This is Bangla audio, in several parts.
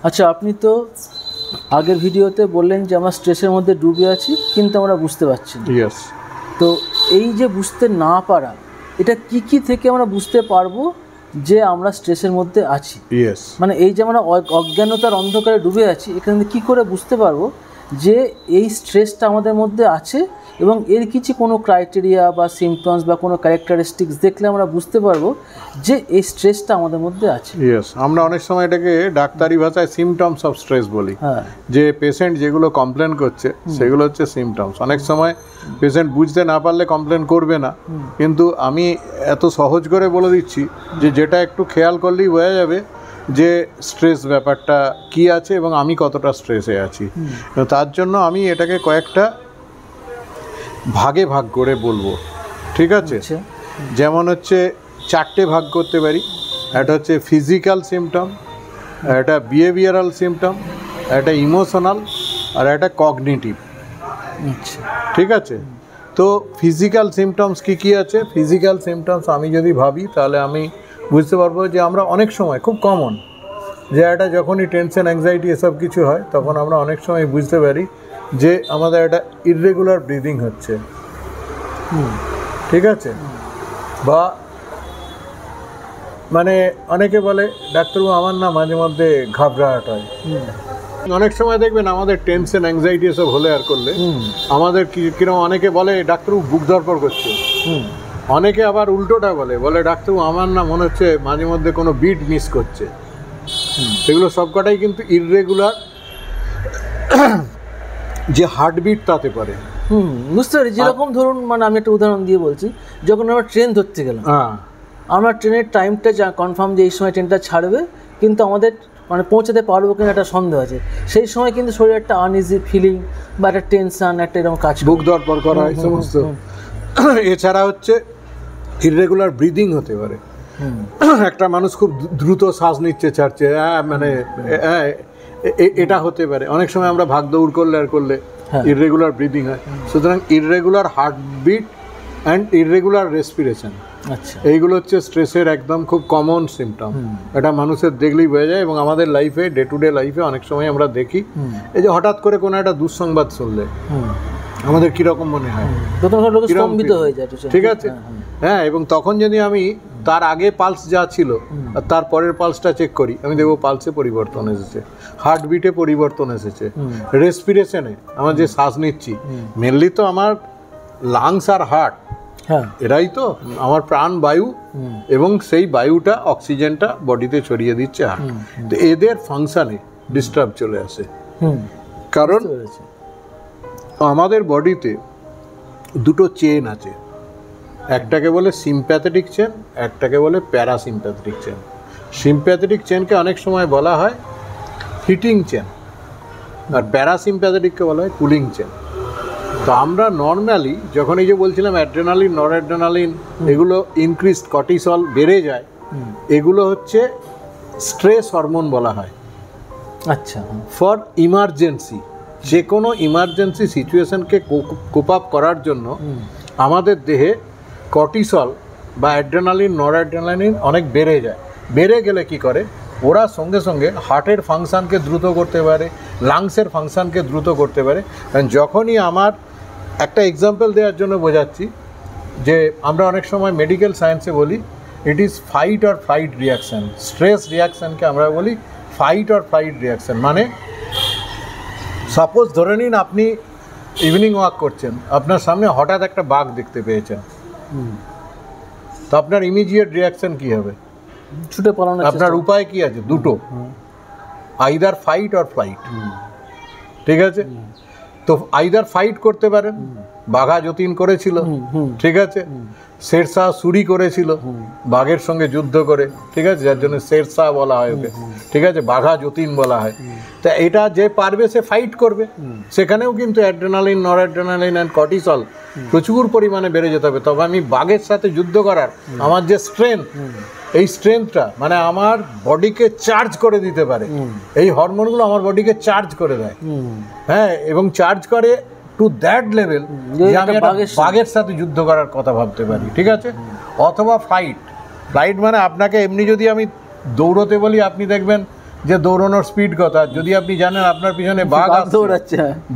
আচ্ছা, আপনি তো আগের ভিডিওতে বললেন যে আমরা স্ট্রেসের মধ্যে ডুবে আছি কিন্তু আমরা বুঝতে পারছি না। ইয়েস। তো এই যে বুঝতে না পারা, এটা কি কি থেকে আমরা বুঝতে পারবো যে আমরা স্ট্রেসের মধ্যে আছি? ইয়েস। মানে এই যে আমরা অজ্ঞানতার অন্ধকারে ডুবে আছি, এখানে কি করে বুঝতে পারবো যে এই স্ট্রেসটা আমাদের মধ্যে আছে এবং এর কিছু কোনো ক্রাইটেরিয়া বা সিমটমস বা কোনো ক্যারেক্টারিস্টিক্স দেখলে আমরা বুঝতে পারবো যে এই স্ট্রেসটা আমাদের মধ্যে আছে? ইয়েস, আমরা অনেক সময় এটাকে ডাক্তারি ভাষায় সিমটমস অফ স্ট্রেস বলি। হ্যাঁ, যে পেশেন্ট যেগুলো কমপ্লেন করছে সেগুলো হচ্ছে সিমটমস। অনেক সময় পেশেন্ট বুঝতে না পারলে কমপ্লেন করবে না, কিন্তু আমি এত সহজ করে বলে দিচ্ছি যে যেটা একটু খেয়াল করলেই বোঝা যাবে যে স্ট্রেস ব্যাপারটা কি আছে এবং আমি কতটা স্ট্রেসে আছি। তার জন্য আমি এটাকে কয়েকটা ভাগে ভাগ করে বলবো, ঠিক আছে? যেমন হচ্ছে 4টে ভাগ করতে পারি। একটা হচ্ছে ফিজিক্যাল সিমটম, একটা বিহেভিয়ারাল সিমটম, একটা ইমোশনাল, আর একটা কগনিটিভ। ঠিক আছে? তো ফিজিক্যাল সিমটমস কি কি আছে? ফিজিক্যাল সিমটমস আমি যদি ভাবি তাহলে আমি বুঝতে পারবো যে আমরা অনেক সময়, খুব কমন, যে একটা যখনই টেনশন অ্যাংজাইটি এসব কিছু হয় তখন আমরা অনেক সময় বুঝতে পারি যে আমাদের একটা ইররেগুলার ব্রিদিং হচ্ছে, ঠিক আছে? বা মানে অনেকে বলে ডাক্তারবাবু আমার না মাঝে মধ্যে ঘাবড়াহট হয়। অনেক সময় দেখবেন আমাদের টেনশন অ্যাংজাইটি এসব হলে আর করলে আমাদের কিরকম, অনেকে বলে ডাক্তারবাবু বুক ধরপড় করছে, অনেকে আবার উল্টোটা বলে ডাক্তারবাবু আমার না মনে হচ্ছে মাঝে মধ্যে কোনো বিট মিস করছে। এগুলো সবকটাই কিন্তু ইররেগুলার যে হার্টবিট তাতে পারে। বুঝতে পারি। যেরকম ধরুন, মানে আমি একটা উদাহরণ দিয়ে বলছি, যখন আমরা ট্রেন ধরতে গেলাম, আমরা ট্রেনের টাইমটা কনফার্ম যে এই সময় ট্রেনটা ছাড়বে, কিন্তু আমাদের মানে পৌঁছাতে পারবো কিনা একটা সন্দেহ আছে। সেই সময় কিন্তু শরীরে একটা আনইজি ফিলিং বা একটা টেনশন, একটা এরকম কাজ, বুক ধরপড় করা হয় সমস্ত। এছাড়া হচ্ছে ইররেগুলার ব্রিদিং হতে পারে। একটা মানুষ খুব দ্রুত শ্বাস নিচ্ছে ছাড়ছে, মানে এটা হতে পারে। অনেক সময় আমরা ভাগ দৌড় করলে ইররেগুলার ব্রিদিং হয়। সুতরাং irregular heartbeat and irregular respiration, এইগুলো হচ্ছে স্ট্রেসের একদম খুব কমন সিমটম। এটা মানুষের দেখলেই বোঝা যায় এবং আমাদের লাইফে, ডে টু ডে লাইফে অনেক সময় আমরা দেখি এই যে হঠাৎ করে কোনো একটা দুঃসংবাদ শুনলে আমাদের কিরকম মনে হয়, ঠিক আছে? হ্যাঁ, এবং তখন যদি আমি তার আগে পালস যা ছিল আর তার পরের পালসটা চেক করি, আমি দেখবো পালসে পরিবর্তন এসেছে, হার্টবিটে পরিবর্তন এসেছে, রেসপিরেশনে আমার যে শ্বাস নিচ্ছি, মেনলি তো আমার লাংস আর হার্ট, এরাই তো আমার প্রাণ বায়ু, এবং সেই বায়ুটা অক্সিজেনটা বডিতে ছড়িয়ে দিচ্ছে হার্ট। তো এদের ফাংশনে ডিস্টার্ব চলে আসে, কারণ আমাদের বডিতে দুটো চেন আছে, একটাকে বলে সিম্প্যাথেটিক চেন, একটাকে বলে প্যারাসিম্প্যাথেটিক চেন। সিম্প্যাথেটিক চেনকে অনেক সময় বলা হয় হিটিং চেন, আর প্যারাসিম্প্যাথেটিককে বলা হয় কুলিং চেন। তো আমরা নর্মালি যখন এই যে বলছিলাম অ্যাড্রেনালিন, নরঅ্যাড্রেনালিন এগুলো ইনক্রিজড, কর্টিসল বেড়ে যায়, এগুলো হচ্ছে স্ট্রেস হরমোন বলা হয়। আচ্ছা, ফর ইমার্জেন্সি, যে কোনো ইমার্জেন্সি সিচুয়েশনকে কোপ আপ করার জন্য আমাদের দেহে কর্টিসল বা অ্যাড্রেনালিন, নরঅ্যাড্রেনালিন অনেক বেড়ে যায়। বেড়ে গেলে কি করে, ওরা সঙ্গে সঙ্গে হার্টের ফাংশানকে দ্রুত করতে পারে, লাংসের ফাংশানকে দ্রুত করতে পারে। যখনই আমার একটা এক্সাম্পল দেওয়ার জন্য বোঝাচ্ছি, যে আমরা অনেক সময় মেডিকেল সায়েন্সে বলি it is fight or flight reaction. Stress রিয়াকশানকে আমরা বলি ফাইট অর ফ্লাইট রিয়াকশান। মানে সাপোজ ধরে নিন আপনি ইভিনিং ওয়াক করছেন, আপনার সামনে হঠাৎ একটা বাঘ দেখতে পেয়েছেন, তো আপনার ইমিডিয়েট রিয়াকশান কী হবে? ছুটে পালানো। আপনার উপায় কি আছে? দুটো, আইদার ফাইট অর ফ্লাইট, ঠিক আছে? তো আইদার ফাইট করতে পারেন, বাঘা যতীন করেছিল, ঠিক আছে? শেরশাহ চুরি করেছিল বাঘের সঙ্গে যুদ্ধ করে, ঠিক আছে, যার জন্য শেরশাহ বলা হয় ওকে, ঠিক আছে, বাঘা যতীন বলা হয়। তা এটা যে পারবে সে ফাইট করবে, সেখানেও কিন্তু অ্যাড্রেনালিন, নরঅ্যাড্রেনালিন অ্যান্ড কর্টিসল প্রচুর পরিমাণে বেড়ে যেতে হবে। তবে আমি বাঘের সাথে যুদ্ধ করার আমার যে স্ট্রেংথ, এই স্ট্রেংথটা মানে আমার বডিকে চার্জ করে দিতে পারে, এই হরমোনগুলো আমার বডিকে চার্জ করে দেয়। হ্যাঁ, এবং চার্জ করে টু দ্যাট লেভেল যে আমি বাঘের সাথে যুদ্ধ করার কথা ভাবতে পারি, ঠিক আছে? অথবা ফ্লাইট। ফ্লাইট মানে আপনাকে এমনি যদি আমি দৌড়তে বলি, আপনি দেখবেন যে দৌড়ানোর স্পিড কত, আর যদি আপনি জানেন আপনার পিছনে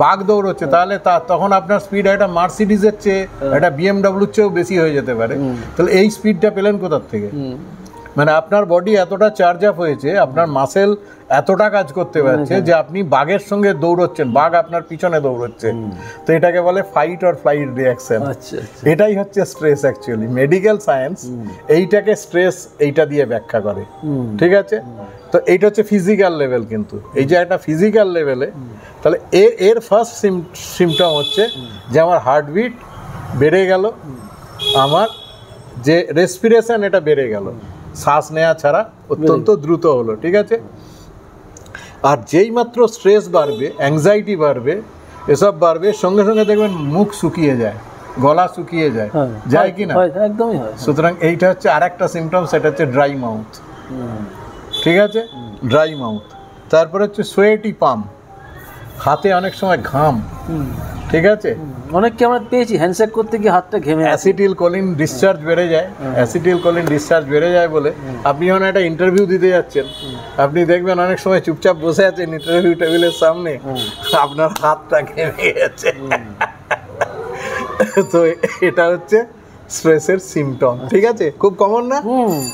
বাঘ দৌড়চ্ছে তাহলে তখন আপনার স্পিড একটা মার্সিডিজের চেয়ে একটা বিএমডব্লিউর চেয়েও বেশি হয়ে যেতে পারে। তাহলে এই স্পিডটা পেলেন কোথার থেকে? মানে আপনার বডি এতটা চার্জ আপ হয়েছে, আপনার মাসেল এতটা কাজ করতে পারছে যে আপনি বাঘের সঙ্গে দৌড়চ্ছেন, বাঘ আপনার পিছনে দৌড়চ্ছে। তো এটাকে বলে ফাইট অর ফ্লাইট রিঅ্যাকশন। এটাই হচ্ছে স্ট্রেস অ্যাকচুয়ালি। মেডিকেল সায়েন্স এইটাকে স্ট্রেস এইটা দিয়ে ব্যাখ্যা করে, ঠিক আছে? তো এইটা হচ্ছে ফিজিক্যাল লেভেল। কিন্তু এই যে একটা ফিজিক্যাল লেভেলে, তাহলে এর ফার্স্ট সিমটম হচ্ছে যে আমার হার্টবিট বেড়ে গেল, আমার যে রেসপিরেশন এটা বেড়ে গেল, শ্বাস নেওয়া ছাড়া অত্যন্ত দ্রুত হলো, ঠিক আছে? আর যেই মাত্র স্ট্রেস বাড়বে, অ্যাংজাইটি বাড়বে, এসব বাড়বে, সঙ্গে সঙ্গে দেখবেন মুখ শুকিয়ে যায়, গলা শুকিয়ে যায়, যায় কি না? একদমই হয়। সুতরাং এইটা হচ্ছে আর একটা সিমটম, সেটা হচ্ছে ড্রাই মাউথ, ঠিক আছে? Dry mouth. তারপরে হচ্ছে সোয়েটি পাম, হাতে অনেক সময় ঘাম, ঠিক আছে? অনেককে আমরা পেয়েছি হ্যান্ডশেক করতে গিয়ে হাতটা ঘেমে, অ্যাসিটিল কোলিন ডিসচার্জ বেড়ে যায়। অ্যাসিটিল কোলিন ডিসচার্জ বেড়ে যায় বলে আপনি যখন একটা ইন্টারভিউ দিতে যাচ্ছেন, আপনি দেখবেন অনেক সময় চুপচাপ বসে আছেন ইন্টারভিউ টেবিলের সামনে, আপনার হাতটা ঘেমে গেছে। তো এটা হচ্ছে স্ট্রেসের সিমটম, ঠিক আছে? খুব কমন না?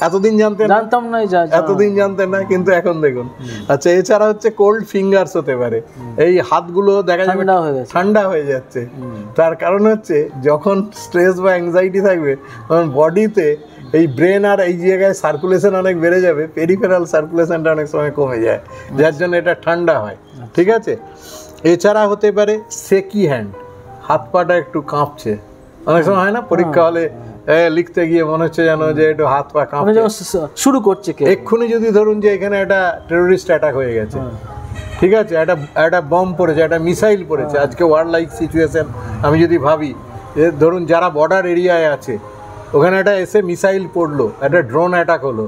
এতদিন জানতাম না, এতদিন জানতেন না, কিন্তু এখন দেখুন। আচ্ছা, এছাড়া হচ্ছে কোল্ড ফিঙ্গার্স হতে পারে। এই হাতগুলো দেখা যাবে ঠান্ডা হয়ে যাচ্ছে। তার কারণ হচ্ছে যখন স্ট্রেস বা অ্যাংজাইটি থাকবে তখন বডিতে এই ব্রেন আর এই জায়গায় সার্কুলেশন অনেক বেড়ে যাবে, পেরিফেরাল সার্কুলেশনটা অনেক সময় কমে যায়, যার জন্য এটা ঠান্ডা হয়, ঠিক আছে? এছাড়া হতে পারে সেকি হ্যান্ড, হাত পাটা একটু কাঁপছে। অনেক সময় হয় না, পরীক্ষা হলে লিখতে গিয়ে মনে হচ্ছে যেন যে একটু হাত পা কাঁপছে, শুরু করছে। এক্ষুনি যদি ধরুন যে এখানে একটা টেরোরিস্ট অ্যাটাক হয়ে গেছে, ঠিক আছে, একটা বম পড়েছে, একটা মিসাইল পড়েছে, আজকে ওয়ার লাইক সিচুয়েশন, আমি যদি ভাবি যে ধরুন যারা বর্ডার এরিয়ায় আছে, ওখানে একটা এসে মিসাইল পড়লো, একটা ড্রোন অ্যাটাক হলো,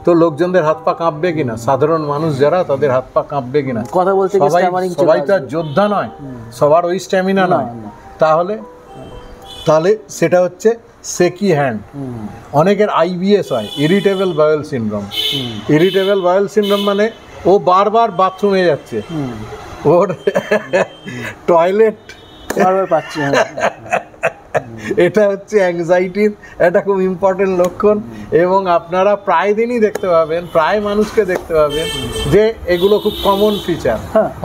তো লোকজনদের হাত পা কাঁপবে কিনা? সাধারণ মানুষ যারা, তাদের হাত পা কাঁপবে কিনা? কথা বলতে সবাই তো আর যোদ্ধা নয়, সবার ওই স্ট্যামিনা নয়। তাহলে সেটা হচ্ছে সেকি হ্যান্ড। অনেকের আইবিএস হয়, irritable bowel syndrome. Irritable bowel syndrome মানে ও বারবার বাথরুমে যাচ্ছে, ওর টয়লেট বারবার পাচ্ছে। এটা হচ্ছে অ্যাংজাইটির একটা খুব ইম্পর্টেন্ট লক্ষণ। এবং আপনারা প্রায় দিনই দেখতে পাবেন, প্রায় মানুষকে দেখতে পাবেন যে এগুলো খুব কমন ফিচার।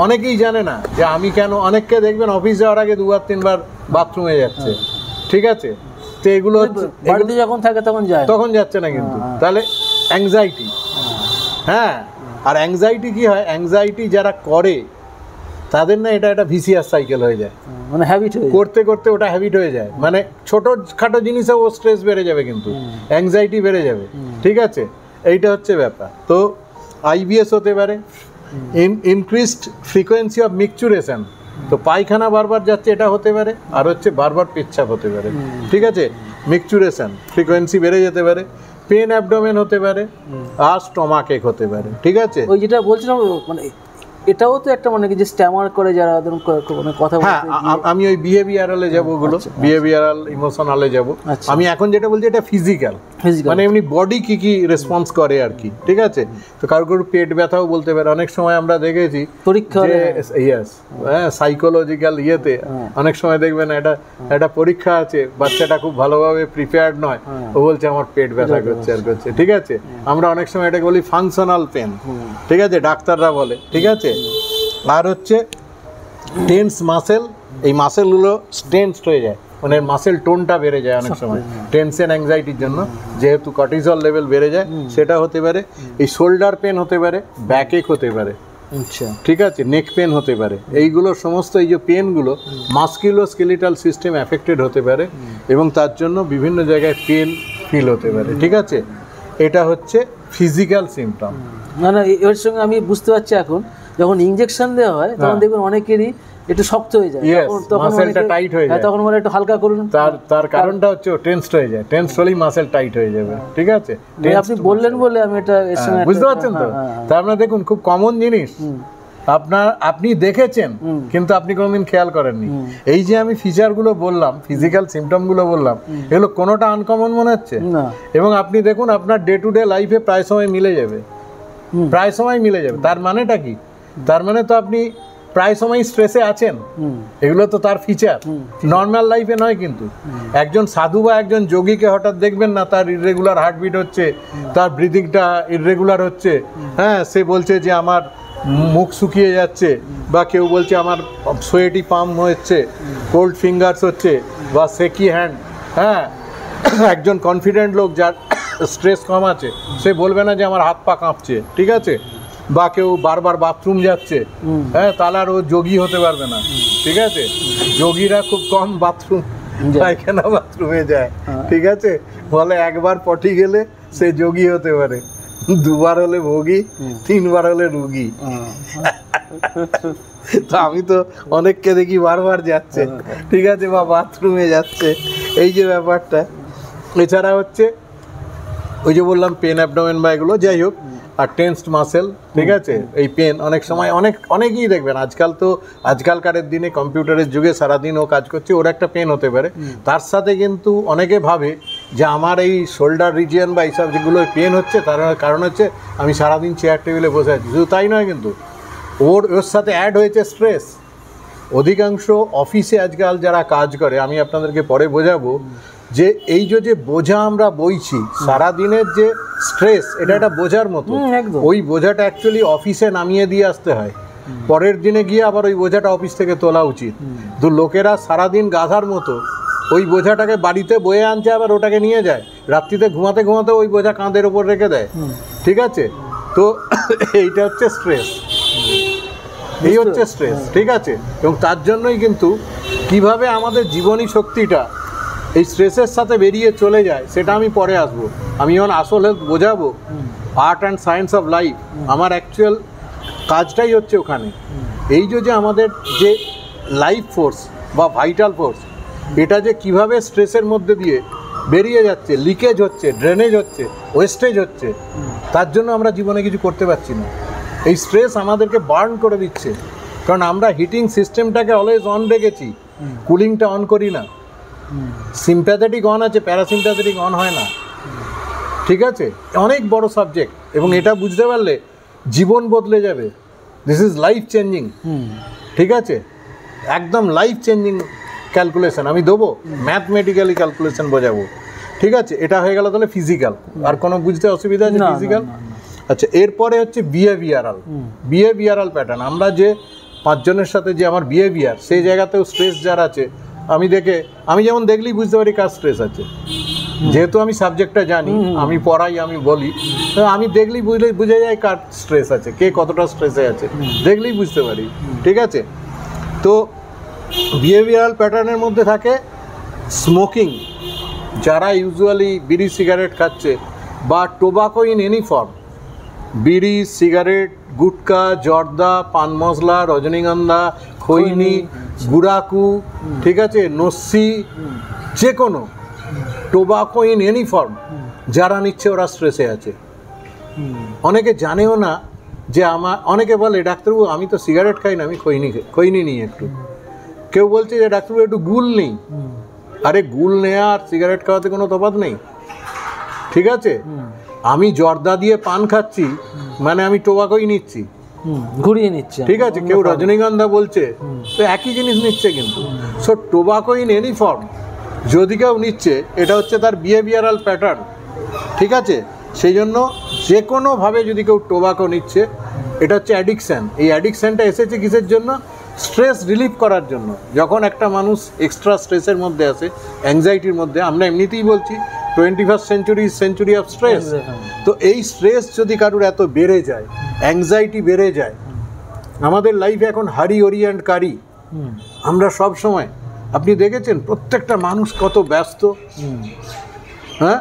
অনেকেই জানে না যে আমি কেন, অনেককে দেখবেন অফিস যাওয়ার আগে 2 বার 3 বার বাথরুমে যাচ্ছে, ঠিক আছে? তো এগুলো বাড়িতে যখন থাকে তখন যাচ্ছে না, কিন্তু তাহলে অ্যাংজাইটি। হ্যাঁ, আর অ্যাংজাইটি কি হয়, অ্যাংজাইটি যারা করে তাদের না এটা একটা ভিসিয়াস সাইকেল হয়ে যায়, মানে হ্যাবিট করতে করতে ওটা হ্যাবিট হয়ে যায়। মানে ছোটোখাটো জিনিসে ও স্ট্রেস বেড়ে যাবে, কিন্তু অ্যাংজাইটি বেড়ে যাবে, ঠিক আছে? এইটা হচ্ছে ব্যাপার। তো আইবিএস হতে পারে, ইনক্রিজড ফ্রিকোয়েন্সি অফ মিকচুরেশন, তো পায়খানা বারবার যাচ্ছে, এটা হতে পারে। আর হচ্ছে বারবার পেচ্ছাপ হতে পারে, ঠিক আছে? মিকচুরেশন ফ্রিকোয়েন্সি বেড়ে যেতে পারে, পেন অ্যাবডোমেন হতে পারে, আর স্টমাক এক হতে পারে, ঠিক আছে? ওই যেটা বলছিলাম, মানে এটাও তো একটা মানে কি যে স্ট্যামার করে যারা কথা বলতে। হ্যাঁ, আমি ওই বিহেভিয়ারালে যাবো, ওগুলো বিহেভিয়ারাল ইমোশনালে যাব। আমি এখন যেটা বলছি এটা ফিজিক্যাল, মানে এমনি বডি কি কি রেসপন্স করে আর কি, ঠিক আছে? তো কারোর পেট ব্যথাও বলতে পারে। অনেক সময় আমরা দেখেছি পরীক্ষা, হ্যাঁ, সাইকোলজিক্যাল ইয়েতে অনেক সময় দেখবেন একটা পরীক্ষা আছে, বাচ্চাটা খুব ভালোভাবে প্রিপেয়ার্ড নয়, ও বলছে আমার পেট ব্যথা করছে আর করছে, ঠিক আছে? আমরা অনেক সময় এটাকে বলি ফাংশনাল পেন, ঠিক আছে? ডাক্তাররা বলে, ঠিক আছে? আর হচ্ছে টেন্স মাসেল, এই মাসেলগুলো টেন্সড হয়ে যায়, মানে মাসেল টোনটা বেড়ে যায় অনেক সময় টেনশন অ্যাংজাইটির জন্য, যেহেতু কর্টিসল লেভেল বেড়ে যায়। সেটা হতে পারে। এই শোল্ডার পেন হতে পারে, ব্যাক এক হতে পারে, ঠিক আছে? নেক পেন হতে পারে। এইগুলো সমস্ত, এই যে পেনগুলো মাস্কুলোস্কেলিটাল সিস্টেম অ্যাফেক্টেড হতে পারে, এবং তার জন্য বিভিন্ন জায়গায় পেন ফিল হতে পারে, ঠিক আছে? এটা হচ্ছে ফিজিক্যাল সিমটম। না না, এর সঙ্গে আমি বুঝতে পারছি এখন যখন ইনজেকশন দেওয়া হয় তখন দেখবেন অনেকেরই একটু শক্ত হয়ে যায়, তখন মাসেলটা টাইট হয়ে যায়, তখন বলে একটু হালকা করুন। তার কারণটা হচ্ছে টেন্সড হয়ে যায়, টেন্সড হলেই মাসেল টাইট হয়ে যাবে, ঠিক আছে? আপনি বললেন বলে আমি এটা বুঝতে পারছেন তো? তার মানে দেখুন খুব কমন জিনিস আপনি দেখেছেন, কিন্তু আপনি কোনোদিন খেয়াল করেননি। এই যে আমি ফিচারগুলো বললাম, ফিজিক্যাল সিমটমগুলো বললাম, এগুলো কোনোটা আনকমন মনে হচ্ছে? এবং আপনি দেখুন আপনার ডে টু ডে লাইফে প্রায় সময় মিলে যাবে। প্রায় সময় মিলে যাবে। তার মানেটা কি? তার মানে তো আপনি প্রায় সময় স্ট্রেসে আছেন, এগুলো তো তার ফিচার, নর্মাল লাইফে নয়। কিন্তু একজন সাধু বা একজন যোগীকে হঠাৎ দেখবেন না তার ইররেগুলার হার্টবিট হচ্ছে, তার ব্রিদিংটা ইররেগুলার হচ্ছে, হ্যাঁ, সে বলছে যে আমার মুখ শুকিয়ে যাচ্ছে, বা কেউ বলছে আমার সোয়েটি পাম হচ্ছে, কোল্ড ফিঙ্গার্স হচ্ছে, বা সেকি হ্যান্ড। হ্যাঁ, একজন কনফিডেন্ট লোক যার স্ট্রেস কম আছে সে বলবে না যে আমার হাত পা কাঁপছে, ঠিক আছে? বা কেউ বারবার বাথরুম যাচ্ছে, হ্যাঁ, তাহলে আর ও যোগী হতে পারবে না, ঠিক আছে? যোগীরা খুব কম বাথরুম পায়খানা বাথরুমে যায়, ঠিক আছে? বলে একবার পটি গেলে সে যোগী হতে পারে, দুবার হলে ভোগী, তিনবার হলে রুগী। তো আমি তো অনেককে দেখি বারবার যাচ্ছে, ঠিক আছে, বা বাথরুমে যাচ্ছে, এই যে ব্যাপারটা। এছাড়া হচ্ছে ওই যে বললাম পেন অ্যাবডোমেন বা এগুলো, যাই হোক, আর টেন্সড মাসেল, ঠিক আছে? এই পেন অনেক সময় অনেকেই দেখবেন আজকালকারের দিনে কম্পিউটারের যুগে সারাদিন ও কাজ করছে, ওর একটা পেন হতে পারে। তার সাথে কিন্তু অনেকে ভাবে যে আমার এই শোল্ডার রিজিয়ন বা এইসব যেগুলো পেন হচ্ছে তার কারণ হচ্ছে আমি সারাদিন চেয়ার টেবিলে বসে আছি। শুধু তাই নয়, কিন্তু ওর সাথে অ্যাড হয়েছে স্ট্রেস। অধিকাংশ অফিসে আজকাল যারা কাজ করে, আমি আপনাদেরকে পরে বোঝাবো যে এই যে বোঝা আমরা বইছি সারাদিনের যে স্ট্রেস, এটা একটা বোঝার মতো। ওই বোঝাটা অ্যাকচুয়ালি অফিসে নামিয়ে দিয়ে আসতে হয়, পরের দিনে গিয়ে আবার ওই বোঝাটা অফিস থেকে তোলা উচিত। তো লোকেরা সারাদিন গাধার মতো ওই বোঝাটাকে বাড়িতে বয়ে আনছে, আবার ওটাকে নিয়ে যায়, রাত্রিতে ঘুমাতে ঘুমাতে ওই বোঝা কাঁধের ওপর রেখে দেয়, ঠিক আছে? তো এইটা হচ্ছে স্ট্রেস, এই হচ্ছে স্ট্রেস, ঠিক আছে? এবং তার জন্যই কিন্তু কিভাবে আমাদের জীবনী শক্তিটা এই স্ট্রেসের সাথে বেরিয়ে চলে যায় সেটা আমি পরে আসবো। আমি যখন আসল হেলথ বোঝাবো, art and science of life, আমার অ্যাকচুয়াল কাজটাই হচ্ছে ওখানে। এই যে আমাদের যে লাইফ ফোর্স বা ভাইটাল ফোর্স, এটা যে কিভাবে স্ট্রেসের মধ্যে দিয়ে বেরিয়ে যাচ্ছে, লিকেজ হচ্ছে, ড্রেনেজ হচ্ছে, ওয়েস্টেজ হচ্ছে, তার জন্য আমরা জীবনে কিছু করতে পারছি না। এই স্ট্রেস আমাদেরকে বার্ন করে দিচ্ছে, কারণ আমরা হিটিং সিস্টেমটাকে অলওয়েজ অন রেখেছি, কুলিংটা অন করি না। সিম্প্যাথেটিক অন আছে, প্যারাসিম্প্যাথেটিক অন হয় না, ঠিক আছে? অনেক বড় সাবজেক্ট, এবং এটা বুঝতে পারলে জীবন বদলে যাবে। দিস ইজ লাইফ চেঞ্জিং, ঠিক আছে? একদম লাইফ চেঞ্জিং ক্যালকুলেশন আমি দেবো, ম্যাথমেটিক্যালি ক্যালকুলেশন বোঝাবো, ঠিক আছে? এটা হয়ে গেল তাহলে ফিজিক্যাল। আর কোনো বুঝতে অসুবিধা আছে ফিজিক্যাল? আচ্ছা, এরপরে হচ্ছে বিহেভিয়ারাল প্যাটার্ন। আমরা যে পাঁচজনের সাথে যে আমার বিহেভিয়ার, সেই জায়গাতেও স্ট্রেস যার আছে আমি যেমন দেখলেই বুঝতে পারি কার স্ট্রেস আছে। যেহেতু আমি সাবজেক্টটা জানি, আমি পড়াই, আমি বলি, তো আমি দেখলেই বুঝে যাই কার স্ট্রেস আছে, কে কতটা স্ট্রেসে আছে, দেখলেই বুঝতে পারি, ঠিক আছে? তো বিহেভিয়ারাল প্যাটার্নের মধ্যে থাকে স্মোকিং, যারা ইউজুয়ালি বিড়ি সিগারেট খাচ্ছে, বা টোবাকো ইন এনি ফর্ম, বিড়ি, সিগারেট, গুটকা, জর্দা, পান মশলা, রজনীগন্ধা, খৈনি, গুড়াকু, ঠিক আছে, নস্যি, যে কোনো টোবাকো ইন এনি ফর্ম যারা নিচ্ছে ওরা স্ট্রেসে আছে। অনেকে জানেও না যে অনেকে বলে ডাক্তারবাবু আমি তো সিগারেট খাই না, আমি খৈনি নিই একটু। কেউ বলছে যে ডাক্তারবাবু একটু গুল নেই। আরে গুল নেওয়া আর সিগারেট খাওয়াতে কোনো তফাৎ নেই, ঠিক আছে? আমি জর্দা দিয়ে পান খাচ্ছি মানে আমি টোবাকোই নিচ্ছি, ঘুরিয়ে নিচ্ছে, ঠিক আছে? কেউ রজনীগন্ধা বলছে, তো একই জিনিস নিচ্ছে। কিন্তু so tobacco in any form যদি কেউ নিচ্ছে, এটা হচ্ছে তার বিহেভিয়ারাল প্যাটার্ন, ঠিক আছে? সেই জন্য যে কোনোভাবে যদি কেউ টোবাকো নিচ্ছে, এটা হচ্ছে অ্যাডিকশান। এই অ্যাডিকশানটা এসেছে কিসের জন্য? স্ট্রেস রিলিফ করার জন্য। যখন একটা মানুষ এক্সট্রা স্ট্রেসের মধ্যে আসে, অ্যাংজাইটির মধ্যে, আমরা এমনিতেই বলছি 21st century is century of stress। তো এই স্ট্রেস যদি কারুর এত বেড়ে যায়, অ্যাংজাইটি বেড়ে যায়, আমাদের লাইফে এখন হারি ওরি অ্যান্ড কারি, আমরা সব সময়, আপনি দেখেছেন প্রত্যেকটা মানুষ কত ব্যস্ত, হ্যাঁ,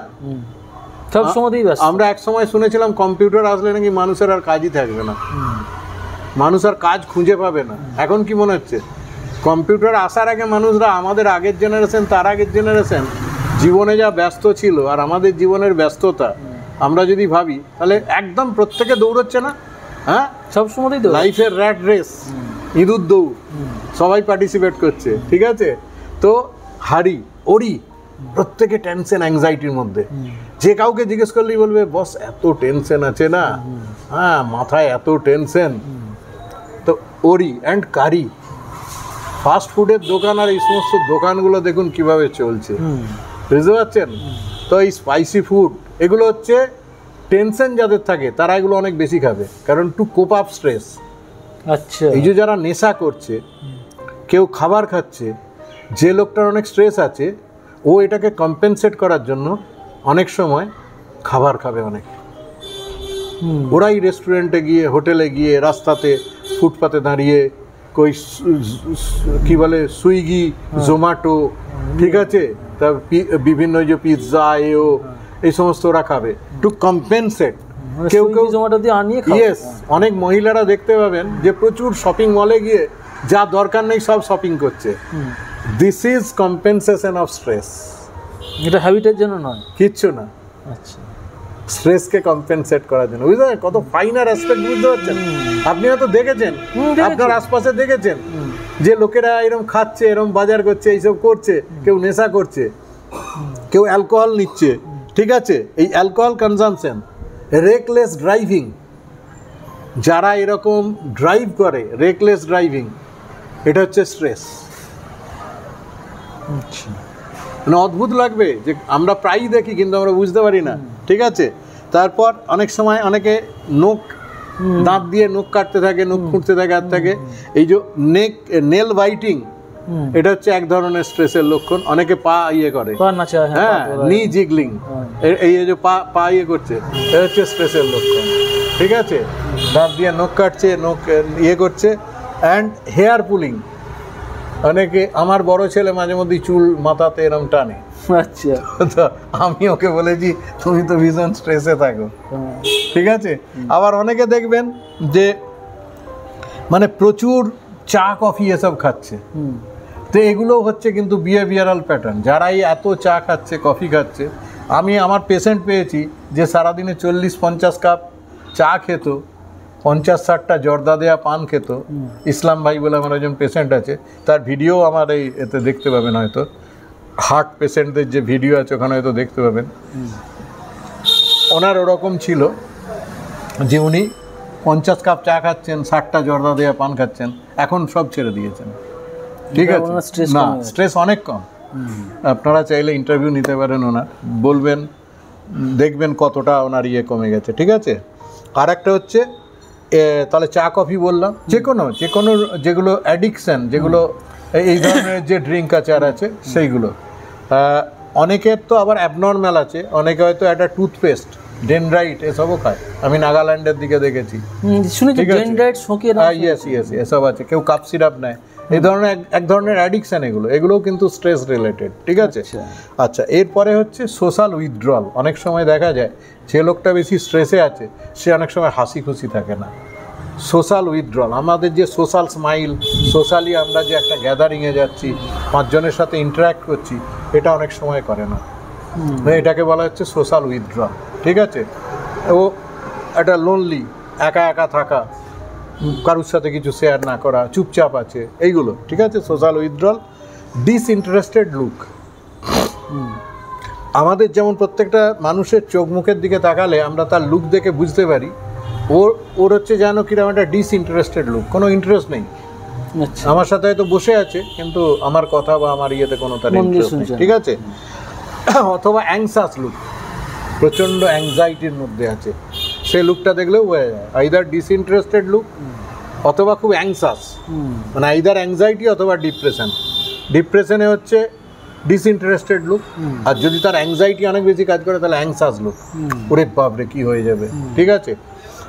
সব সময়ই ব্যস্ত। আমরা এক সময় শুনেছিলাম কম্পিউটার আসলে নাকি মানুষের আর কাজই থাকবে না, মানুষ আর কাজ খুঁজে পাবে না। এখন কি মনে হচ্ছে কম্পিউটার আসার আগে মানুষরা, আমাদের আগের জেনারেশন, তার আগের জেনারেশন জীবনে যা ব্যস্ত ছিল আর আমাদের জীবনের ব্যস্ততা আমরা যদি ভাবি, তাহলে একদম প্রত্যেকে দৌড়চ্ছে না? হ্যাঁ, সবসময়ই লাইফের র্যাট রেস, ইঁদুর দৌড়, সবাই পার্টিসিপেট করছে, ঠিক আছে? তো হারি ওরি প্রত্যেকে টেনশন অ্যাংজাইটির মধ্যে। যে কাউকে জিজ্ঞেস করলেই বলবে বস এত টেনশন আছে না, হ্যাঁ মাথায় এত টেনশন। তো ওরি অ্যান্ড কারি ফাস্ট ফুডের দোকান আর এই সমস্ত দোকানগুলো দেখুন কিভাবে চলছে, বুঝতে পারছেন? তো এই স্পাইসি ফুড এগুলো হচ্ছে টেনশন যাদের থাকে তারা এগুলো অনেক বেশি খাবে, কারণ টু কোপ আপ স্ট্রেস। আচ্ছা, এই যে যারা নেশা করছে, কেউ খাবার খাচ্ছে, যে লোকটার অনেক স্ট্রেস আছে ও এটাকে কম্পেনসেট করার জন্য অনেক সময় খাবার খাবে অনেক। ওরাই রেস্টুরেন্টে গিয়ে, হোটেলে গিয়ে, রাস্তাতে ফুটপাতে দাঁড়িয়ে কই কি বলে সুইগি, জোম্যাটো, ঠিক আছে, তা বিভিন্ন যে পিৎজা এই সমস্ত ওরা খাবে টু কম্পেনসেট। কেউ কেউ জোম্যাটো দিয়ে আনিয়ে খাবে। ইয়েস, অনেক মহিলারা দেখতে পাবেন যে প্রচুর শপিং মলে গিয়ে যা দরকার নেই সব শপিং করছে। This is compensation of stress. এটা হ্যাবিটের জন্য নয়, কিচ্ছু না, আচ্ছা, স্ট্রেসকে কম্পেনসেট করার জন্য। বুঝতে পারছেন কত ফাইনার অ্যাসপেক্ট, বুঝতে পারছেন? আপনি হয়তো দেখেছেন, আপনার আশপাশে দেখেছেন যে লোকেরা এরকম খাচ্ছে, এরকম বাজার করছে, এইসব করছে, কেউ নেশা করছে, কেউ অ্যালকোহল নিচ্ছে, ঠিক আছে? এই অ্যালকোহল কনজামশন, রেকলেস ড্রাইভিং, যারা এরকম ড্রাইভ করে, রেকলেস ড্রাইভিং, এটা হচ্ছে স্ট্রেস। আচ্ছা, মানে অদ্ভুত লাগবে যে আমরা প্রায়ই দেখি কিন্তু আমরা বুঝতে পারি না, ঠিক আছে? তারপর অনেক সময় অনেকে নখ, দাঁত দিয়ে নখ কাটতে থাকে, নখ খুঁড়তে থাকে, হাত থাকে। এই যে নেল বাইটিং, এটা হচ্ছে এক ধরনের স্ট্রেসের লক্ষণ। অনেকে পা ইয়ে করে, হ্যাঁ, নি জিগলিং, এই যে পা ইয়ে করছে, এটা হচ্ছে স্ট্রেসের লক্ষণ, ঠিক আছে? দাঁত দিয়ে নখ কাটছে, নখ ইয়ে করছে। অ্যান্ড হেয়ার পুলিং, অনেকে, আমার বড় ছেলে মাঝে মধ্যে চুল মাথাতে এরম টানে। আচ্ছা, তো আমি ওকে বলেছি তুমি তো ভীষণ স্ট্রেসে থাকো, ঠিক আছে? আবার অনেকে দেখবেন যে মানে প্রচুর চা কফি এসব খাচ্ছে, তো এগুলো হচ্ছে কিন্তু বিহেভিয়ারাল প্যাটার্ন। যারাই এত চা খাচ্ছে, কফি খাচ্ছে, আমি আমার পেশেন্ট পেয়েছি যে সারাদিনে 40-50 কাপ চা খেত, 50-60টা জর্দা দেয়া পান খেত। ইসলাম ভাই বলে আমার একজন পেশেন্ট আছে, তার ভিডিও আমার এই এতে দেখতে পাবেন, হয়তো হার্ট পেশেন্টদের যে ভিডিও আছে ওখানে হয়তো দেখতে পাবেন। ওনার ওরকম ছিল যে উনি 50 কাপ চা খাচ্ছেন, 60টা জর্দা দেয়া পান খাচ্ছেন, এখন সব ছেড়ে দিয়েছেন, ঠিক আছে? না, স্ট্রেস অনেক কম। আপনারা চাইলে ইন্টারভিউ নিতে পারেন ওনার, বলবেন, দেখবেন কতটা ওনার ইয়ে কমে গেছে, ঠিক আছে? আর একটা হচ্ছে তাহলে চা কফি বললাম, যে কোনো যেগুলো অ্যাডিকশান, যেগুলো এই ধরনের যে ড্রিঙ্ক আচার আছে সেইগুলো। অনেকের তো আবার অ্যাবনর্ম্যাল আছে, অনেকে হয়তো একটা টুথপেস্ট, ডেনড্রাইট এসবও খায়, আমি নাগাল্যান্ডের দিকে দেখেছি, এসব আছে। কেউ কাপ সিরাপ নেয়, এই ধরনের এক ধরনের অ্যাডিকশান, এগুলোও কিন্তু স্ট্রেস রিলেটেড, ঠিক আছে? আচ্ছা, এরপরে হচ্ছে সোশ্যাল উইথড্রল। অনেক সময় দেখা যায় যে লোকটা বেশি স্ট্রেসে আছে সে অনেক সময় হাসি খুশি থাকে না। সোশ্যাল উইথড্রল, আমাদের যে সোশ্যাল স্মাইল, সোশ্যালি আমরা যে একটা গ্যাদারিংয়ে যাচ্ছি, 5 জনের সাথে ইন্টারাক্ট করছি, এটা অনেক সময় করে না, এটাকে বলা হচ্ছে সোশ্যাল উইথড্রল, ঠিক আছে? ও একটা লোনলি, একা একা থাকা, কারোর সাথে কিছু শেয়ার না করা, চুপচাপ আছে, এইগুলো, ঠিক আছে? Social withdrawal. ডিসইন্টারেস্টেড লুক, আমাদের যেমন প্রত্যেকটা মানুষের চোখ মুখের দিকে তাকালে আমরা তার লুক দেখে বুঝতে পারি ওর হচ্ছে যেন কিরকম একটা ডিসইন্টারেস্টেড লুক, কোনো ইন্টারেস্ট নেই। আমার সাথে হয়তো বসে আছে কিন্তু আমার কথা বা আমার ইয়েতে কোনো তার ইন্টারেস্ট নেই, ঠিক আছে? অথবা অ্যাংসাস লুক, প্রচণ্ড অ্যাংজাইটির মধ্যে আছে, সে লুকটা দেখলেও বোঝা যায় আইদার ডিসইন্টারেস্টেড লুক অথবা খুব অ্যাংসাস, মানে আইদার অ্যাংজাইটি অথবা ডিপ্রেশনে হচ্ছে ডিসইন্টারেস্টেড লুক। আর যদি তার অ্যাংজাইটি অনেক বেশি কাজ করে তাহলে অ্যাংসাস লুক, ওরে বাপরে কি হয়ে যাবে, ঠিক আছে?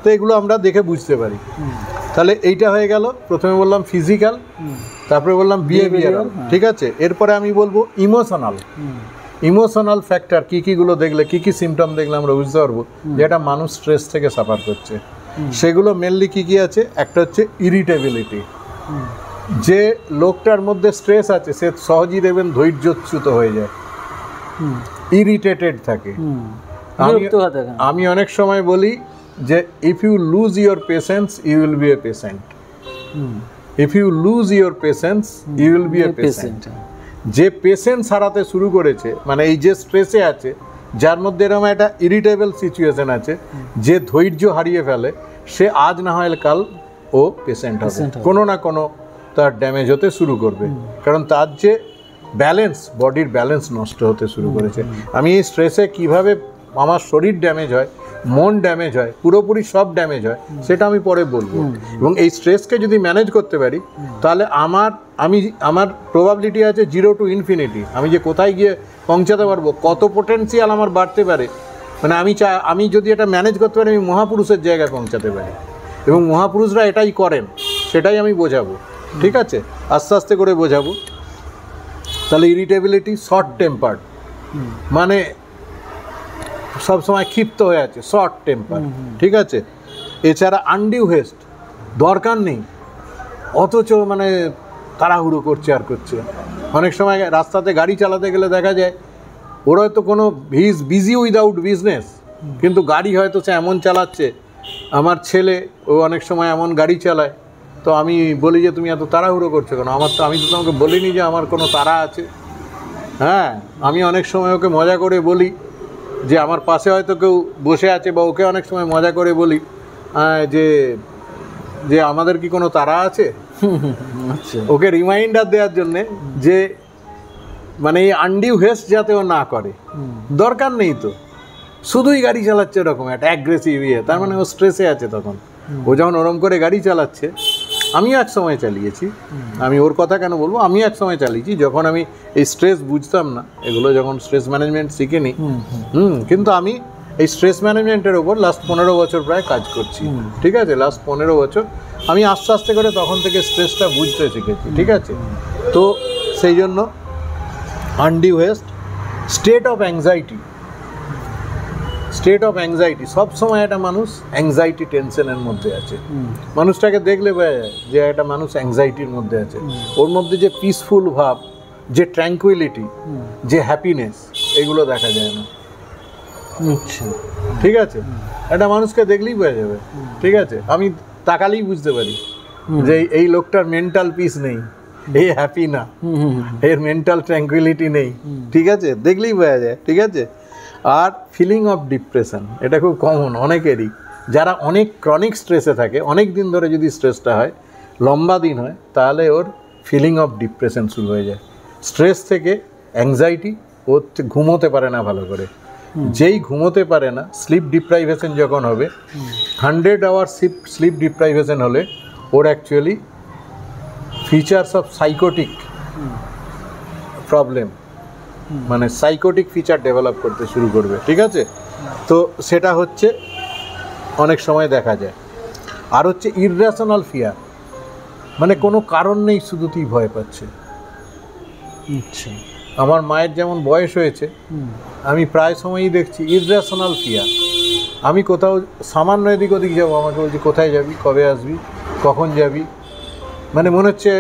তো এগুলো আমরা দেখে বুঝতে পারি। তাহলে এইটা হয়ে গেল, প্রথমে বললাম ফিজিক্যাল, তারপরে বললাম বিহেভিয়ারাল, ঠিক আছে? এরপরে আমি বলবো ইমোশনাল ফ্যাক্টর, কীগুলো দেখলে, কী সিমটম দেখলে আমরা বুঝতে পারবো যে একটা মানুষ স্ট্রেস থেকে সাফার করছে। সেগুলো মেনলি কী আছে? একটা হচ্ছে ইরিটেবিলিটি, যে লোকটার মধ্যে স্ট্রেস আছে সে সহজেই দেখবেন ধৈর্যচ্যুত হয়ে যায়, ইরিটেটেড থাকে। আমি অনেক সময় বলি যে if you lose your patience you will be a patient, if you lose your patience you will be a patient. যে পেশেন্ট সারাতে শুরু করেছে, মানে এই যে স্ট্রেসে আছে, যার মধ্যে এরকম একটা ইরিটেবল সিচুয়েশন আছে, যে ধৈর্য হারিয়ে ফেলে, সে আজ না হয় কাল ও পেশেন্ট হবে, কোনো না কোনো তার ড্যামেজ হতে শুরু করবে, কারণ তার যে ব্যালেন্স, বডির ব্যালেন্স নষ্ট হতে শুরু করেছে। আমি এই স্ট্রেসে কিভাবে আমার শরীর ড্যামেজ হয়, মন ড্যামেজ হয়, পুরোপুরি সব ড্যামেজ হয়, সেটা আমি পরে বলবো। এবং এই স্ট্রেসকে যদি ম্যানেজ করতে পারি, তাহলে আমার প্রবাবিলিটি আছে 0 to infinity, আমি যে কোথায় গিয়ে পৌঁছাতে পারবো, কত পোটেন্সিয়াল আমার বাড়তে পারে, মানে আমি যদি এটা ম্যানেজ করতে পারি, আমি মহাপুরুষের জায়গায় পৌঁছাতে পারি। এবং মহাপুরুষরা এটাই করেন, সেটাই আমি বোঝাবো, ঠিক আছে, আস্তে আস্তে করে বোঝাবো। তাহলে ইরিটেবিলিটি, শর্ট টেম্পার্ড, মানে সব সময় ক্ষিপ্ত হয়ে আছে, শর্ট টেম্পার, ঠিক আছে। এছাড়া আনডিউ হেস্ট, দরকার নেই অথচ মানে তাড়াহুড়ো করছে আর করছে। অনেক সময় রাস্তাতে গাড়ি চালাতে গেলে দেখা যায় ওরা হয়তো কোনো বিজি উইদাউট বিজনেস, কিন্তু গাড়ি হয়তো সে এমন চালাচ্ছে, আমার ছেলে ও অনেক সময় এমন গাড়ি চালায়, তো আমি বলি যে তুমি এত তাড়াহুড়ো করছো কেন, আমি তো তোমাকে বলিনি যে আমার কোনো তাড়া আছে। হ্যাঁ, আমি অনেক সময় ওকে মজা করে বলি যে আমার পাশে হয়তো কেউ বসে আছে, বা ওকে অনেক সময় মজা করে বলি যে আমাদের কি কোনো তাড়া আছে, ওকে রিমাইন্ডার দেওয়ার জন্যে যে মানে এই আনডিউ হেস্ট যাতে ও না করে, দরকার নেই তো, শুধুই গাড়ি চালাচ্ছে এরকম একটা অ্যাগ্রেসিভ ইয়ে, তার মানে ও স্ট্রেসে আছে। তখন ও যখন ওরম করে গাড়ি চালাচ্ছে, আমিও এক সময় চালিয়েছি, আমি ওর কথা কেন বলবো, আমিও এক সময় চালিয়েছি যখন আমি এই স্ট্রেস বুঝতাম না, এগুলো যখন স্ট্রেস ম্যানেজমেন্ট শিখিনি, কিন্তু আমি এই স্ট্রেস ম্যানেজমেন্টের ওপর লাস্ট 15 বছর প্রায় কাজ করছি, ঠিক আছে। লাস্ট 15 বছর আমি আস্তে আস্তে করে তখন থেকে স্ট্রেসটা বুঝতে শিখেছি, ঠিক আছে। তো সেই জন্য undue heist, state of anxiety, সবসময় একটা মানুষ অ্যাংজাইটি, টেনশনের মধ্যে আছে। মানুষটাকে দেখলে বোঝা যায় যে একটা মানুষ অ্যাংজাইটির মধ্যে আছে। ওর মধ্যে যে পিসফুল ভাব, যে ট্র্যাঙ্কুইলিটি, যে হ্যাপিনেস, এগুলো দেখা যায় না, ঠিক আছে। একটা মানুষকে দেখলেই বোঝা যাবে, ঠিক আছে, আমি তাকালেই বুঝতে পারি যে এই লোকটার মেন্টাল পিস নেই, এই হ্যাপি না, এর মেন্টাল ট্র্যাঙ্কুইলিটি নেই, ঠিক আছে, দেখলেই বোঝা যায়, ঠিক আছে। আর ফিলিং অফ ডিপ্রেশন, এটা খুব কমন অনেকেরই, যারা অনেক ক্রনিক স্ট্রেসে থাকে, অনেক দিন ধরে যদি স্ট্রেসটা হয়, লম্বা দিন হয়, তাহলে ওর ফিলিং অফ ডিপ্রেশন শুরু হয়ে যায়। স্ট্রেস থেকে অ্যাংজাইটি, ও ঘুমোতে পারে না ভালো করে, যেই ঘুমোতে পারে না, স্লিপ ডিপ্রাইভেশন যখন হবে, 100 আওয়ার স্লিপ ডিপ্রাইভেশন হলে or actually features of psychotic problem, মানে সাইকোটিক ফিচার ডেভেলপ করতে শুরু করবে, ঠিক আছে। তো সেটা হচ্ছে অনেক সময় দেখা যায়। আর হচ্ছে ইররেশনাল ফিয়ার, মানে কোনো কারণ নেই, শুধু তুই ভয় পাচ্ছে। আচ্ছা, আমার মায়ের যেমন বয়স হয়েছে, আমি প্রায় সময়ই দেখছি ইররেশনাল ফিয়ার। আমি কোথাও সামান্য এদিক ওদিক যাবো, আমাকে বলছি কোথায় যাবি, কবে আসবি, কখন যাবি, মানে মনে হচ্ছে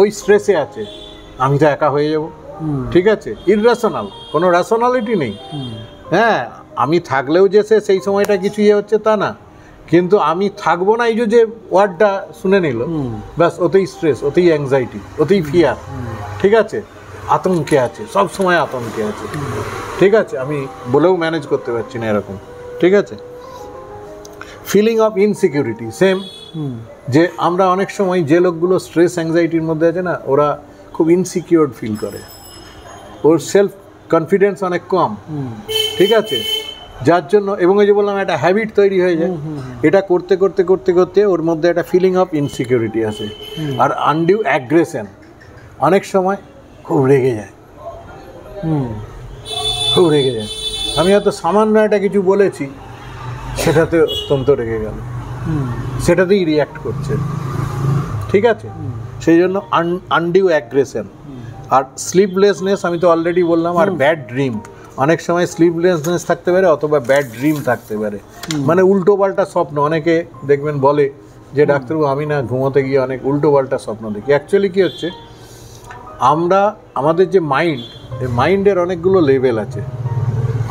ওই স্ট্রেসে আছে, আমি তো একা হয়ে যাব, ঠিক আছে। ইররেশনাল, কোনো রেশনালিটি নেই। হ্যাঁ, আমি থাকলেও যে সেই সময়টা কিছু ইয়ে হচ্ছে তা না, কিন্তু আমি থাকবো না এই যে ওয়ার্ডটা শুনে নিল, ব্যাস ওতেই স্ট্রেস, ওতেই অ্যাংজাইটি, ওতেই ফিয়ার, ঠিক আছে, আতঙ্কে আছে, সব সময় আতঙ্কে আছে, ঠিক আছে। আমি বলেও ম্যানেজ করতে পারছি না এরকম, ঠিক আছে। ফিলিং অফ ইনসিকিউরিটি, সেম, যে আমরা অনেক সময় যে লোকগুলো স্ট্রেস অ্যাংজাইটির মধ্যে আছে না, ওরা খুব ইনসিকিউরড ফিল করে, ওর সেলফ কনফিডেন্স অনেক কম, ঠিক আছে, যার জন্য, এবং ওই যে বললাম একটা হ্যাবিট তৈরি হয়ে যায়, এটা করতে করতে করতে করতে ওর মধ্যে একটা ফিলিং অফ ইনসিকিউরিটি আসে। আর আনডিউ অ্যাগ্রেশন, অনেক সময় খুব রেগে যায়, খুব রেগে যায়। আমি হয়তো সামান্য একটা কিছু বলেছি, সেটাতে অত্যন্ত রেগে গেল, সেটাতেই রিয়্যাক্ট করছে, ঠিক আছে। সেই জন্য আনডিউ অ্যাগ্রেশন। আর স্লিপলেসনেস, আমি তো অলরেডি বললাম। আর ব্যাড ড্রিম, অনেক সময় স্লিপলেসনেস থাকতে পারে, অথবা ব্যাড ড্রিম থাকতে পারে, মানে উল্টো পাল্টা স্বপ্ন। অনেকে দেখবেন বলে যে ডাক্তারবাবু আমি না ঘুমোতে গিয়ে অনেক উল্টো পাল্টা স্বপ্ন দেখি। অ্যাকচুয়ালি কী হচ্ছে, আমাদের যে মাইন্ড, এই মাইন্ডের অনেকগুলো লেভেল আছে,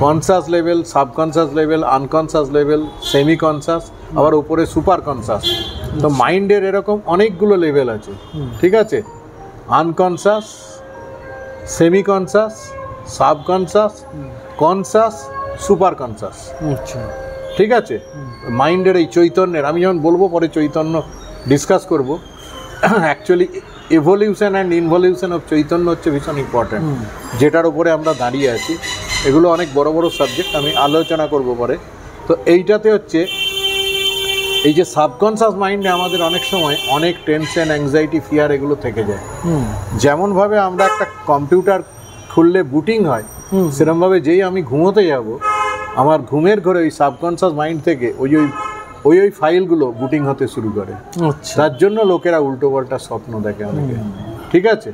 conscious level, subconscious level, unconscious level, semi conscious, আবার উপরে সুপার কনসাস। তো মাইন্ডের এরকম অনেকগুলো লেভেল আছে, ঠিক আছে। Unconscious, semi conscious, subconscious, conscious, super conscious. আচ্ছা, ঠিক আছে, মাইন্ডের এই চৈতন্যের, আমি যখন বলবো পরে চৈতন্য ডিসকাস করব। Actually evolution and involution of Chaitanya হচ্ছে ভীষণ ইম্পর্ট্যান্ট, যেটার উপরে আমরা দাঁড়িয়ে আছি। এগুলো অনেক বড় বড় সাবজেক্ট, আমি আলোচনা করব পরে। তো এইটাতে হচ্ছে এই যে সাবকনসাস মাইন্ডে আমাদের অনেক সময় অনেক টেনশন, অ্যাংজাইটি, ফিয়ার এগুলো থেকে যায়। যেমনভাবে আমরা একটা কম্পিউটার খুললে বুটিং হয়, সেরকমভাবে যেই আমি ঘুমোতে যাব, আমার ঘুমের ঘরে ওই সাবকনসাস মাইন্ড থেকে ওই ফাইলগুলো বুটিং হতে শুরু করে। তার জন্য লোকেরা উল্টোপাল্টা স্বপ্ন দেখে অনেকে। ঠিক আছে,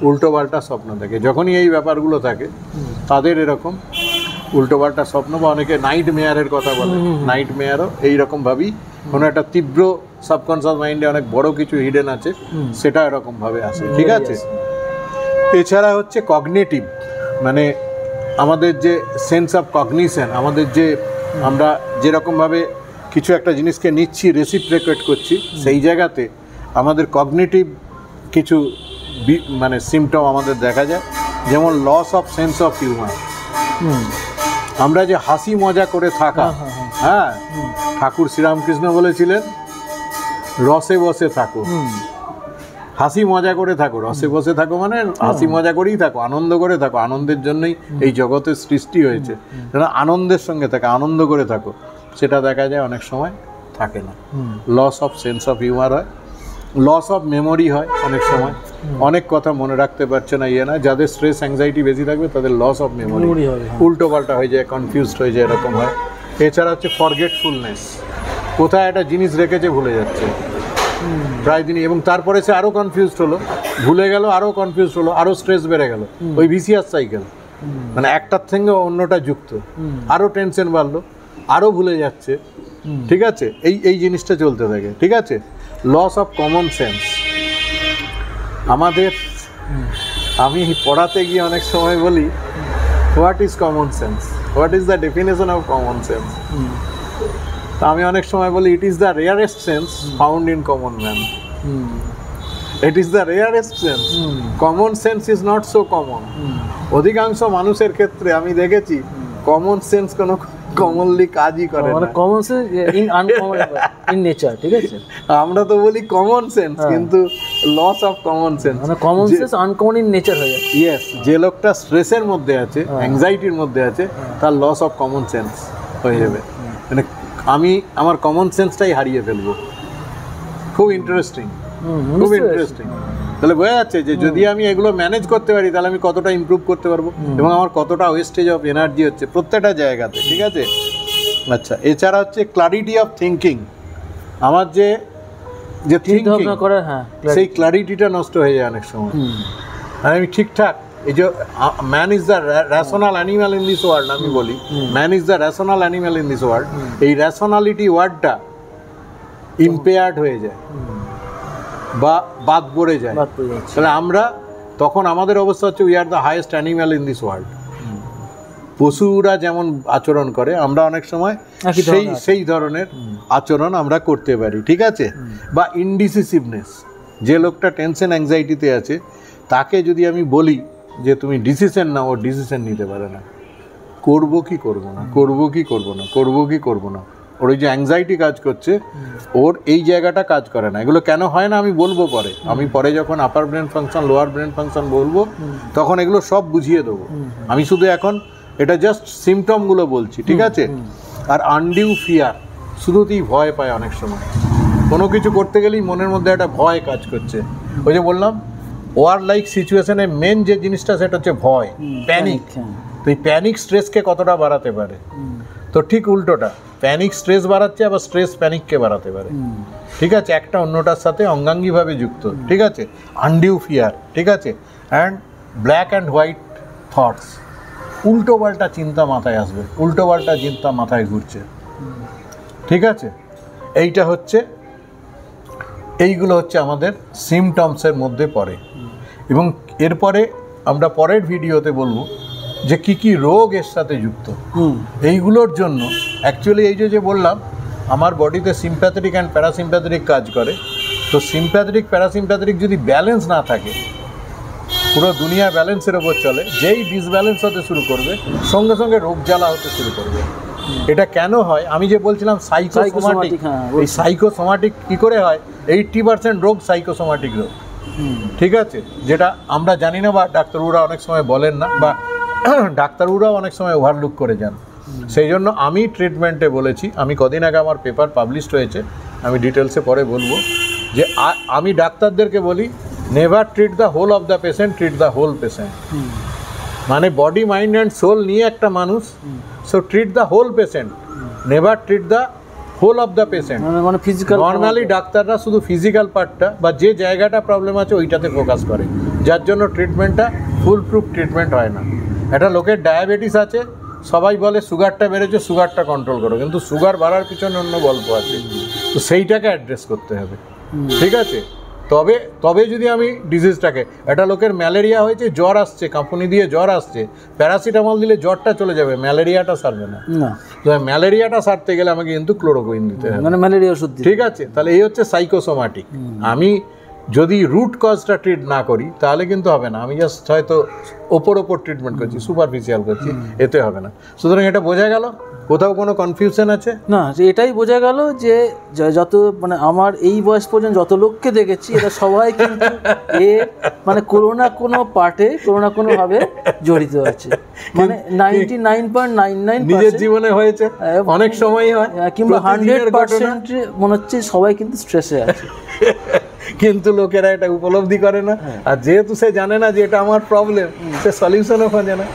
উল্টোপাল্টা স্বপ্ন দেখে যখনই এই ব্যাপারগুলো থাকে, তাদের এরকম উল্টোপাল্টা স্বপ্ন, বা অনেকে নাইট মেয়ারের কথা বলে, নাইট মেয়ারও এইরকমভাবেই কোনো একটা তীব্র সাবকনসাস মাইন্ডে অনেক বড় কিছু হিডেন আছে, সেটা এরকমভাবে আসে। ঠিক আছে, এছাড়া হচ্ছে কগনিটিভ, মানে আমাদের যে সেন্স অফ কগনিশন, আমাদের যে আমরা যেরকমভাবে কিছু একটা জিনিসকে নিচ্ছি, রেসিপ্রোকেট করছি, সেই জায়গাতে আমাদের কগনিটিভ কিছু মানে সিমটম আমাদের দেখা যায়। যেমন loss of sense of humour. আমরা যে হাসি মজা করে থাকা, হ্যাঁ, ঠাকুর শ্রীরামকৃষ্ণ বলেছিলেন রসে বসে থাকো, হাসি মজা করে থাকো। রসে বসে থাকো মানে হাসি মজা করেই থাকো, আনন্দ করে থাকো। আনন্দের জন্যই এই জগতের সৃষ্টি হয়েছে, আনন্দের সঙ্গে থাকো, আনন্দ করে থাকো। সেটা দেখা যায় অনেক সময় থাকে না। Loss of sense of humour হয়, লস অফ মেমোরি হয় অনেক সময়, অনেক কথা মনে রাখতে পারছে না, না। যাদের স্ট্রেস অ্যাংজাইটি বেশি থাকবে তাদের লস অফ মেমোরি, উল্টো পাল্টা হয়ে যায়, কনফিউজড হয়ে যায়, এরকম হয়। এছাড়া হচ্ছে ফরগেটফুলনেস, কোথায় একটা জিনিস রেখেছে ভুলে যাচ্ছে প্রায় দিনই, এবং তারপরে সে আরও কনফিউজড হলো, ভুলে গেল, আরও কনফিউজড হলো, আরও স্ট্রেস বেড়ে গেল। ওই ভিসিয়াস সাইকেল, মানে একটার সঙ্গে অন্যটা যুক্ত, আরও টেনশন বাড়লো, আরও ভুলে যাচ্ছে। ঠিক আছে, এই জিনিসটা চলতে থাকে। ঠিক আছে, লস অফ কমন সেন্স। আমাদের, আমি পড়াতে গিয়ে অনেক সময় বলি, what is common sense, what is the definition of common sense. তা আমি অনেক সময় বলি, it is the rarest sense found in common man. It is the rarest sense, common sense is not so common. অধিকাংশ মানুষের ক্ষেত্রে আমি দেখেছি কমন সেন্স কোনো কমনলি কাজই করে না, কমন সেন্স ইন নেচার। ঠিক আছে, আমরা তো বলি কমন সেন্স, কিন্তু লস অফ কমন সেন্স, মানে common sense uncommon in nature হয়ে যাচ্ছে। ইয়েস, যে লোকটা স্ট্রেসের মধ্যে আছে, অ্যাংজাইটির মধ্যে আছে, তার লস অফ কমন সেন্স হয়ে যাবে। মানে আমি আমার কমন সেন্সটাই হারিয়ে ফেলবো। খুব ইন্টারেস্টিং, খুব ইন্টারেস্টিং। তাহলে বোঝা যাচ্ছে যে যদি আমি এগুলো ম্যানেজ করতে পারি, তাহলে আমি কতটা ইমপ্রুভ করতে পারবো, এবং আমার কতটা ওয়েস্টেজ অফ এনার্জি হচ্ছে প্রত্যেকটা জায়গাতে। ঠিক আছে, আচ্ছা, এছাড়া হচ্ছে ক্লারিটি অফ থিঙ্কিং। আমার যে থিঙ্কিং, সেই ক্লারিটিটা নষ্ট হয়ে যায় অনেক সময়। আর আমি ঠিকঠাক, এই যে man is the rational animal in this world, আমি বলি man is the rational animal in this world, এই রেশনালিটি ওয়ার্ডটা ইম্পেয়ার্ড হয়ে যায় বা বাদ পড়ে যায়। তাহলে আমরা তখন আমাদের অবস্থা হচ্ছে, we are the highest animal in this world. পশুরা যেমন আচরণ করে, আমরা অনেক সময় সেই ধরনের আচরণ আমরা করতে পারি। ঠিক আছে, বা ইনডিসিসিভনেস, যে লোকটা টেনশন অ্যাংজাইটিতে আছে, তাকে যদি আমি বলি যে তুমি ডিসিশন নাও, ও ডিসিশন নিতে পারে না। করবো কি করবো না, করবো কি করবো না, করবো কি করবো না, ওর ওই যে অ্যাংজাইটি কাজ করছে, ওর এই জায়গাটা কাজ করে না। এগুলো কেন হয় না আমি বলবো পরে, আমি পরে যখন upper brain function, lower brain function বলবো, তখন এগুলো সব বুঝিয়ে দেবো। আমি শুধু এখন এটা জাস্ট সিমটমগুলো বলছি। ঠিক আছে, আর আনডিউ ফিয়ার, শুধুতেই ভয় পায় অনেক সময়, কোনো কিছু করতে গেলেই মনের মধ্যে একটা ভয় কাজ করছে। ওই যে বললাম, ওয়ার লাইক সিচুয়েশনে মেন যে জিনিসটা সেটা হচ্ছে ভয়, প্যানিক। তো এই প্যানিক স্ট্রেসকে কতটা বাড়াতে পারে? তো ঠিক উল্টোটা, প্যানিক স্ট্রেস বাড়াচ্ছে, আবার স্ট্রেস প্যানিককে বাড়াতে পারে। ঠিক আছে, একটা অন্যটার সাথে অঙ্গাঙ্গিভাবে যুক্ত। ঠিক আছে, আনডিউ ফিয়ার। ঠিক আছে, and black and white thoughts, উল্টো পাল্টা চিন্তা মাথায় আসবে, উল্টো পাল্টা চিন্তা মাথায় ঘুরছে। ঠিক আছে, এইগুলো হচ্ছে আমাদের সিমটমসের মধ্যে পড়ে। এবং এরপরে আমরা পরের ভিডিওতে বলবো যে কি কি রোগ এর সাথে যুক্ত। এইগুলোর জন্য অ্যাকচুয়ালি এই যে বললাম, আমার বডিতে সিম্প্যাথেটিক অ্যান্ড প্যারাসিম্প্যাথেটিক কাজ করে। তো সিম্প্যাথেটিক প্যারাসিম্প্যাথেটিক যদি ব্যালেন্স না থাকে, পুরো দুনিয়া ব্যালেন্সের ওপর চলে, যেই ডিসব্যালেন্স হতে শুরু করবে সঙ্গে সঙ্গে রোগ জ্বালা হতে শুরু করবে। এটা কেন হয়? আমি যে বলছিলাম সাইকোসোমাটিক, এই সাইকোসোমাটিক কী করে হয়? 80% রোগ সাইকোসোমাটিক রোগ, ঠিক আছে, যেটা আমরা জানি না বা ডাক্তারবাবুরা অনেক সময় বলেন না, বা ডাক্তারবাবুরাও অনেক সময় ওভারলুক করে যান। সেই জন্য আমি ট্রিটমেন্টে বলেছি, আমি কদিন আগে আমার পেপার পাবলিশড হয়েছে, আমি ডিটেলসে পরে বলবো, যে আমি ডাক্তারদেরকে বলি never treat the whole of the patient, treat the whole patient. মানে বডি, মাইন্ড অ্যান্ড সোল নিয়ে একটা মানুষ, so treat the whole patient, never treat the whole of the patient. মানে ফিজিক্যাল, নর্মালি ডাক্তাররা শুধু ফিজিক্যাল পার্টটা বা যে জায়গাটা প্রবলেম আছে ওইটাতে ফোকাস করে, যার জন্য ট্রিটমেন্টটা ফুল প্রুফ ট্রিটমেন্ট হয় না। একটা লোকের ডায়াবেটিস আছে, সবাই বলে সুগারটা বেড়েছে, সুগারটা কন্ট্রোল করো, কিন্তু সুগার বাড়ার পিছনে অন্য গল্প আছে, তো সেইটাকে অ্যাড্রেস করতে হবে, ঠিক আছে? তবে যদি আমি ডিজিজটাকে, একটা লোকের ম্যালেরিয়া হয়েছে, জ্বর আসছে, কাঁপুনি দিয়ে জ্বর আসছে, প্যারাসিটামল দিলে জ্বরটা চলে যাবে, ম্যালেরিয়াটা সারবে না। তো ম্যালেরিয়াটা সারতে গেলে আমাকে কিন্তু ক্লোরোকুইন দিতে হবে, মানে ম্যালেরিয়া ওষুধ, ঠিক আছে? তাহলে এই হচ্ছে সাইকোসোমাটিক। আমি যদি রুট কজটা ট্রিট না করি তাহলে কিন্তু হবে না। আমি জাস্ট হয়তো ওপর ট্রিটমেন্ট করছি, সুপারফিশিয়াল করছি, এতে হবে না। সুতরাং এটা বোঝা গেল? কোথাও কোনো কনফিউশন আছে না? এটাই বোঝা গেল যে যত মানে আমার এই বয়স পর্যন্ত যত লোককে দেখেছি, এরা সবাই কিন্তু মানে কোনো না কোনো পার্টে, কোনো না কোনো ভাবে জড়িত আছে। মানে 99.99 নিজের জীবনে হয়েছে, অনেক সময়ই হয়, কিংবা 100% মনে হচ্ছে সবাই কিন্তু স্ট্রেসে আছে। কিন্তু লোকেরা এটা উপলব্ধি করে না, আর যেহেতু সে জানে না যে এটা আমার প্রবলেম, সে সলিউশনও খোঁজে না,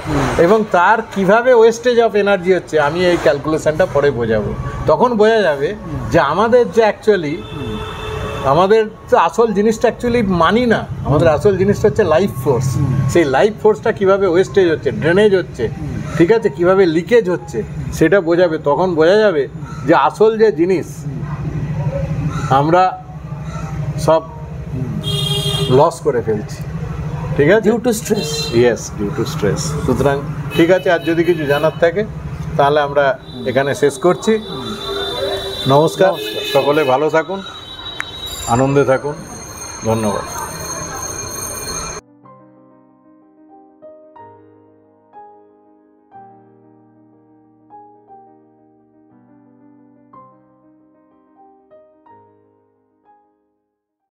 এবং তার কিভাবে ওয়েস্টেজ অফ এনার্জি হচ্ছে আমি এই ক্যালকুলেশনটা পরে বোঝাবো। তখন বোঝা যাবে যে আমাদের যে অ্যাকচুয়ালি আমাদের আসল জিনিসটা অ্যাকচুয়ালি মানি না, আমাদের আসল জিনিসটা হচ্ছে লাইফ ফোর্স। সেই লাইফ ফোর্সটা কিভাবে ওয়েস্টেজ হচ্ছে, ড্রেনেজ হচ্ছে, ঠিক আছে, কিভাবে লিকেজ হচ্ছে, সেটা বোঝাবে। তখন বোঝা যাবে যে আসল যে জিনিস আমরা সব লস করে ফেলছি, ঠিক আছে, due to stress. Yes, due to stress. সুতরাং ঠিক আছে, আর যদি কিছু জানার থাকে তাহলে আমরা এখানে শেষ করছি। নমস্কার, সকলে ভালো থাকুন, আনন্দে থাকুন, ধন্যবাদ।